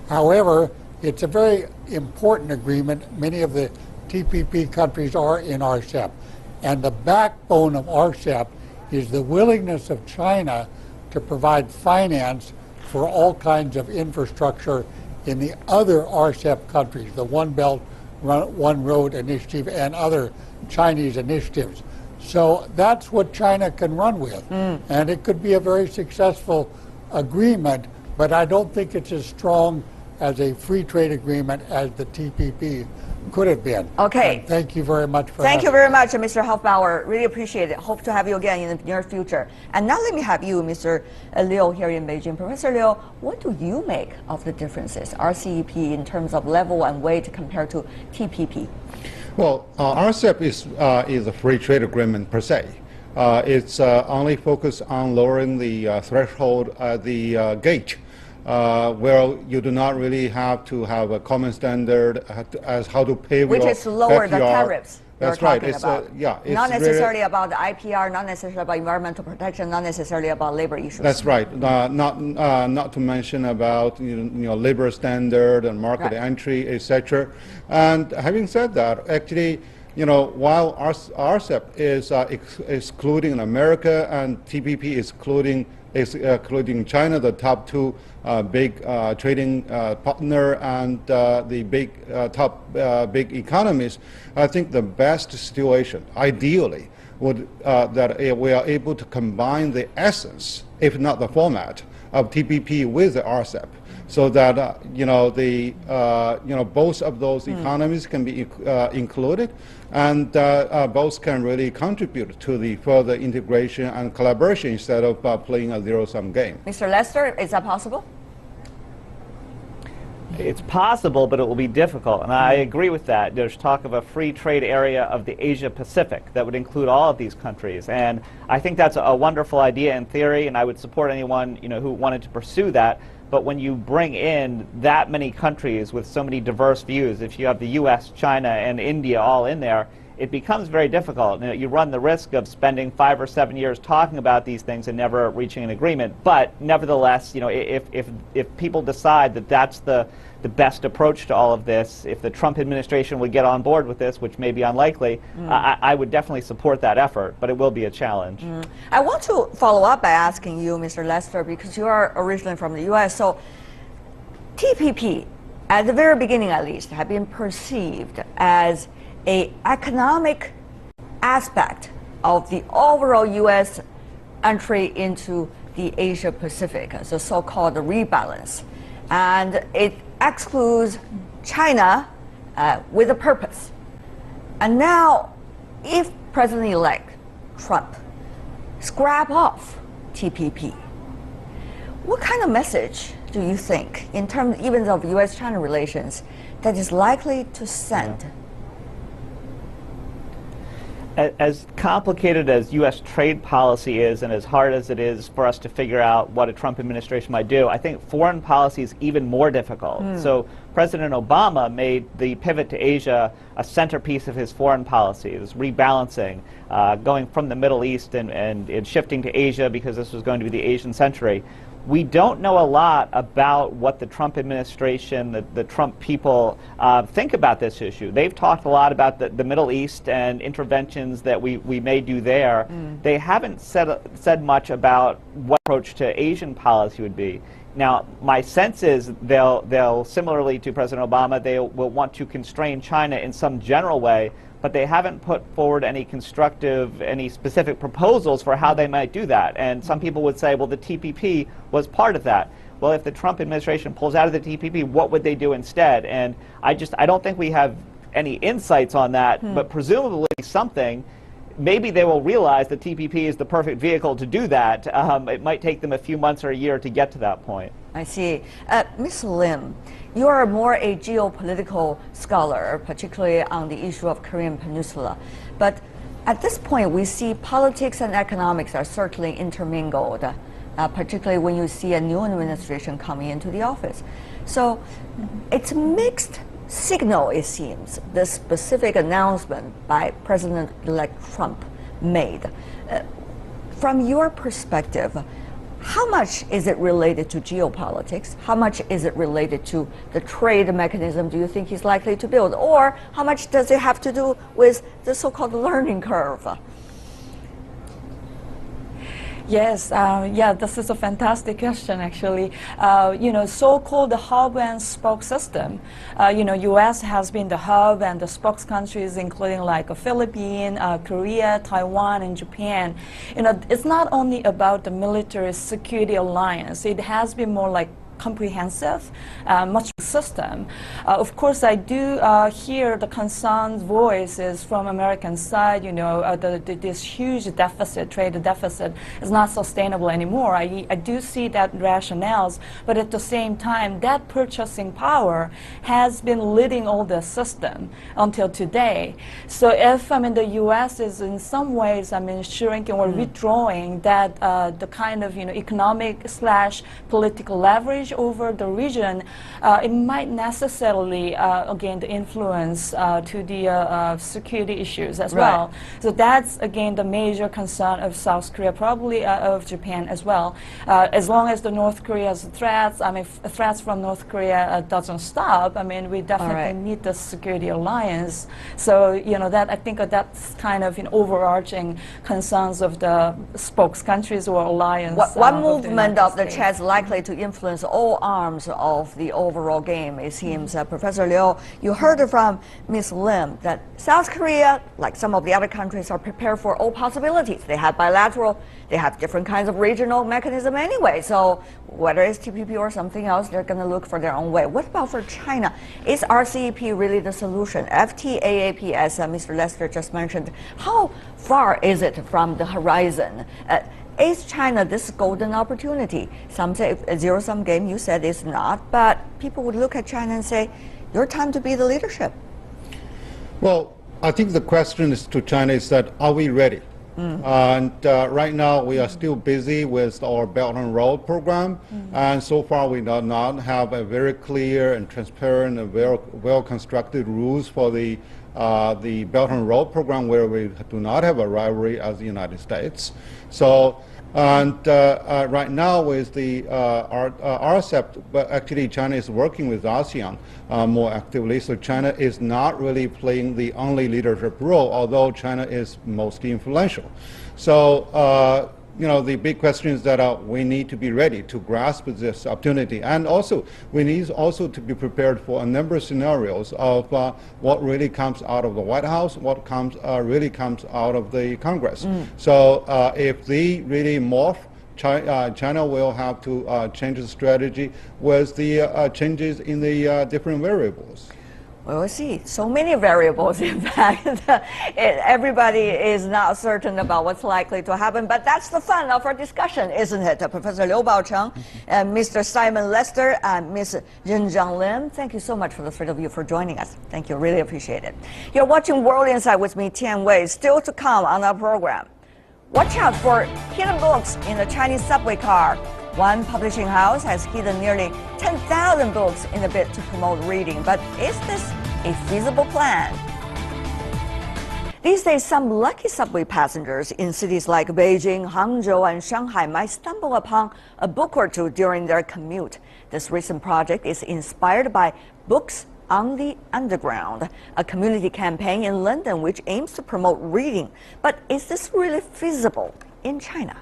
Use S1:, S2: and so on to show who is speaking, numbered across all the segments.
S1: However, it's a very important agreement. Many of the TPP countries are in RCEP. And the backbone of RCEP is the willingness of China to provide finance for all kinds of infrastructure in the other RCEP countries, the One Belt, One Road initiative and other Chinese initiatives. So that's what China can run with. And it could be a very successful agreement, but I don't think it's as strong as a free trade agreement as the TPP could have been.
S2: Okay.
S1: And thank you very much for
S2: Thank you very much, Mr. Hofbauer. Really appreciate it. Hope to have you again in the near future. And now let me have you, Mr. Liu, here in Beijing. Professor Liu, what do you make of the differences, RCEP in terms of level and weight compared to TPP?
S3: Well, RCEP is a free trade agreement per se. It's only focused on lowering the threshold at the gate, where you do not really have to have a common standard as how to pay
S2: which
S3: your
S2: is lower
S3: FTR.
S2: the tariffs.
S3: That's right.
S2: It's not necessarily about the IPR, not necessarily about environmental protection, not necessarily about labor issues.
S3: That's right. Not to mention about labor standard and market entry, etc. And having said that, actually, while RCEP is excluding America and TPP is including China, the top two big trading partner and the big economies, I think the best situation, ideally, would that we are able to combine the essence, if not the format, of TPP with the RCEP, so that both of those economies can be included, and both can really contribute to the further integration and collaboration instead of playing a zero-sum game.
S2: Mr. Lester, is that possible?
S4: It's possible, but it will be difficult, and I agree with that. There's talk of a free trade area of the Asia Pacific that would include all of these countries, and I think that's a wonderful idea in theory, and I would support anyone who wanted to pursue that. But when you bring in that many countries with so many diverse views, if you have the U.S., China, and India all in there, it becomes very difficult. You run the risk of spending 5 or 7 years talking about these things and never reaching an agreement. But nevertheless, if people decide that that's the best approach to all of this, if the Trump administration would get on board with this, which may be unlikely, I would definitely support that effort, but it will be a challenge.
S2: I want to follow up by asking you, Mr. Lester, because you are originally from the U.S., so TPP, at the very beginning at least, had been perceived as an economic aspect of the overall U.S. entry into the Asia Pacific, the so-called rebalance. And it excludes China with a purpose. And now, if President-elect Trump scrap off TPP, what kind of message do you think, in terms even of U.S.-China relations, that is likely to send?
S4: As complicated as U.S. trade policy is, and as hard as it is for us to figure out what a Trump administration might do, I think foreign policy is even more difficult. So President Obama made the pivot to Asia a centerpiece of his foreign policy, this rebalancing, going from the Middle East and shifting to Asia because this was going to be the Asian century. We don't know a lot about what the Trump administration, the Trump people think about this issue. They've talked a lot about the Middle East and interventions that we may do there. They haven't said much about what approach to Asian policy would be. Now, my sense is they'll similarly to President Obama, they will want to constrain China in some general way, but they haven't put forward any specific proposals for how they might do that. And some people would say, well, the TPP was part of that. Well, if the Trump administration pulls out of the TPP, what would they do instead? And I don't think we have any insights on that, but presumably something. Maybe they will realize that TPP is the perfect vehicle to do that. It might take them a few months or a year to get to that point.
S2: I see. Ms. Lim, you are more a geopolitical scholar, particularly on the issue of Korean Peninsula. But at this point, we see politics and economics are certainly intermingled, particularly when you see a new administration coming into the office. So it's a mixed signal, it seems, the specific announcement by President-elect Trump made. From your perspective, How much is it related to geopolitics? How much is it related to the trade mechanism do you think he's likely to build? Or how much does it have to do with the so-called learning curve?
S5: Yes, yeah, this is a fantastic question, actually. So-called the hub and spoke system. U.S. has been the hub and the spokes countries, including like the Philippines, Korea, Taiwan, and Japan. It's not only about the military security alliance. It has been more like comprehensive, much system. Of course, I do hear the concerned voices from American side. This huge deficit, trade deficit, is not sustainable anymore. I do see that rationales, but at the same time, that purchasing power has been leading all the system until today. So if the U.S. is in some ways, shrinking or withdrawing that the kind of economic/political leverage over the region, it might necessarily again the influence to the security issues as well. So that's again the major concern of South Korea, probably of Japan as well. As long as the North Korea's threats, threats from North Korea doesn't stop, we definitely need the security alliance. So that I think that's kind of overarching concerns of the spokes countries or alliance.
S2: One movement of the Chad's likely to influence all arms of the overall game, it seems. Professor Liu, you heard from Ms. Lim that South Korea, like some of the other countries, are prepared for all possibilities. They have bilateral, they have different kinds of regional mechanism anyway. So whether it's TPP or something else, they're going to look for their own way. What about for China? Is RCEP really the solution? FTAAP, as Mr. Lester just mentioned, how far is it from the horizon? Is China this golden opportunity? Some say a zero-sum game, you said it's not, but people would look at China and say, your time to be the leadership.
S3: Well, I think the question is to China is that, are we ready? And right now we are still busy with our Belt and Road program, and so far we do not have a very clear and transparent and well-constructed rules for the Belt and Road program, where we do not have a rivalry as the United States. So, and right now with the RCEP, but actually China is working with ASEAN more actively. So China is not really playing the only leadership role, although China is mostly influential. So, the big question is that we need to be ready to grasp this opportunity, and also we need also to be prepared for a number of scenarios of what really comes out of the White House, what really comes out of the Congress. So if they really morph, China will have to change the strategy with the changes in the different variables.
S2: Well, we'll see. So many variables, in fact. Everybody is not certain about what's likely to happen, but that's the fun of our discussion, isn't it? Professor Liu Baocheng, Mr. Simon Lester, and Ms. Zhenzhang Lim, thank you so much for the three of you for joining us. Thank you, really appreciate it. You're watching World Insight with me, Tian Wei. Still to come on our program. Watch out for hidden books in the Chinese subway car. One publishing house has hidden nearly 10,000 books in a bid to promote reading. But is this a feasible plan? These days, some lucky subway passengers in cities like Beijing, Hangzhou, and Shanghai might stumble upon a book or two during their commute. This recent project is inspired by Books on the Underground, a community campaign in London which aims to promote reading. But is this really feasible in China?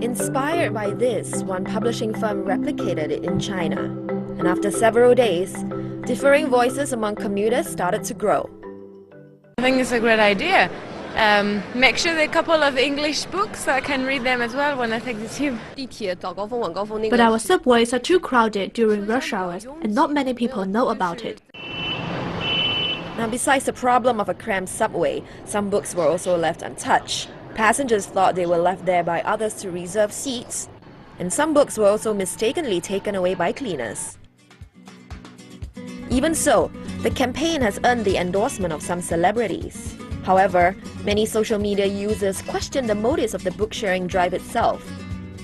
S6: Inspired by this, one publishing firm replicated it in China. And after several days, differing voices among commuters started to grow.
S7: I think it's a great idea. Make sure there are a couple of English books so I can read them as well when I take the tube.
S8: But our subways are too crowded during rush hours, and not many people know about it.
S6: Now, besides the problem of a cramped subway, some books were also left untouched. Passengers thought they were left there by others to reserve seats, and some books were also mistakenly taken away by cleaners. Even so, The campaign has earned the endorsement of some celebrities. However, many social media users question the motives of the book sharing drive itself.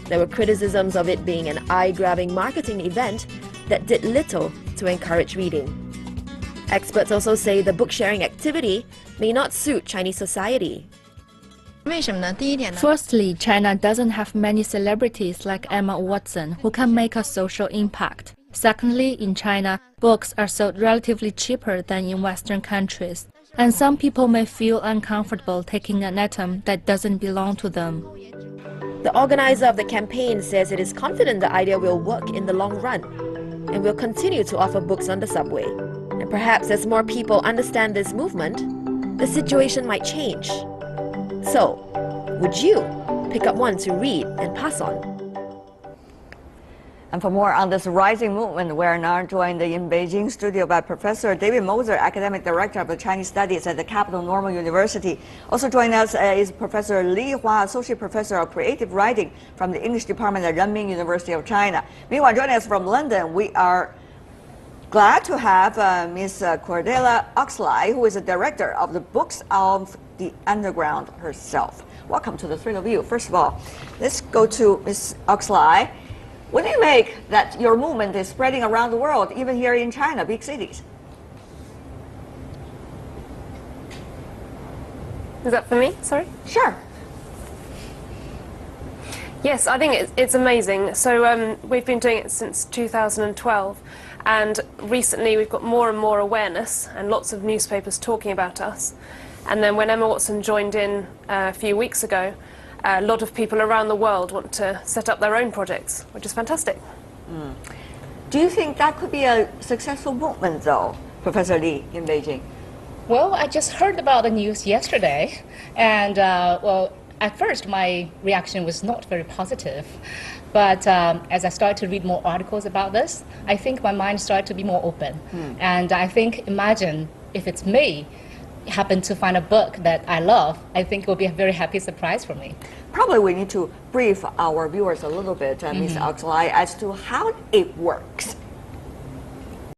S6: There were criticisms of it being an eye-grabbing marketing event that did little to encourage reading. Experts also say the book sharing activity may not suit Chinese society.
S9: Firstly, China doesn't have many celebrities like Emma Watson who can make a social impact. Secondly, in China, books are sold relatively cheaper than in Western countries, and some people may feel uncomfortable taking an item that doesn't belong to them.
S6: The organizer of the campaign says it is confident the idea will work in the long run and will continue to offer books on the subway. And perhaps as more people understand this movement, the situation might change. So, would you pick up one to read and pass on?
S2: And for more on this rising movement, we're now joined in Beijing studio by Professor David Moser, Academic Director of the Chinese Studies at the Capital Normal University. Also joining us is Professor Li Hua, Associate Professor of Creative Writing from the English Department at Renmin University of China. Meanwhile, joining us from London, we are glad to have Ms. Cordelia Oxley, who is the Director of the Books of the Underground herself. Welcome to the three of you. First of all, let's go to Ms. Oxley. What do you make that your movement is spreading around the world, even here in China, big cities?
S10: Is that for me? Sorry?
S2: Sure.
S10: Yes, I think it's amazing. So we've been doing it since 2012, and recently we've got more and more awareness and lots of newspapers talking about us. And then when Emma Watson joined in a few weeks ago, a lot of people around the world want to set up their own projects, which is fantastic.
S2: Do you think that could be a successful movement, though, Professor Li, in Beijing?
S11: Well, I just heard about the news yesterday, and well, at first my reaction was not very positive. But as I started to read more articles about this, I think my mind started to be more open. And I think, imagine if it's me, happen to find a book that I love, I think it will be a very happy surprise for me.
S2: Probably we need to brief our viewers a little bit, Ms. Oxley, as to how it works.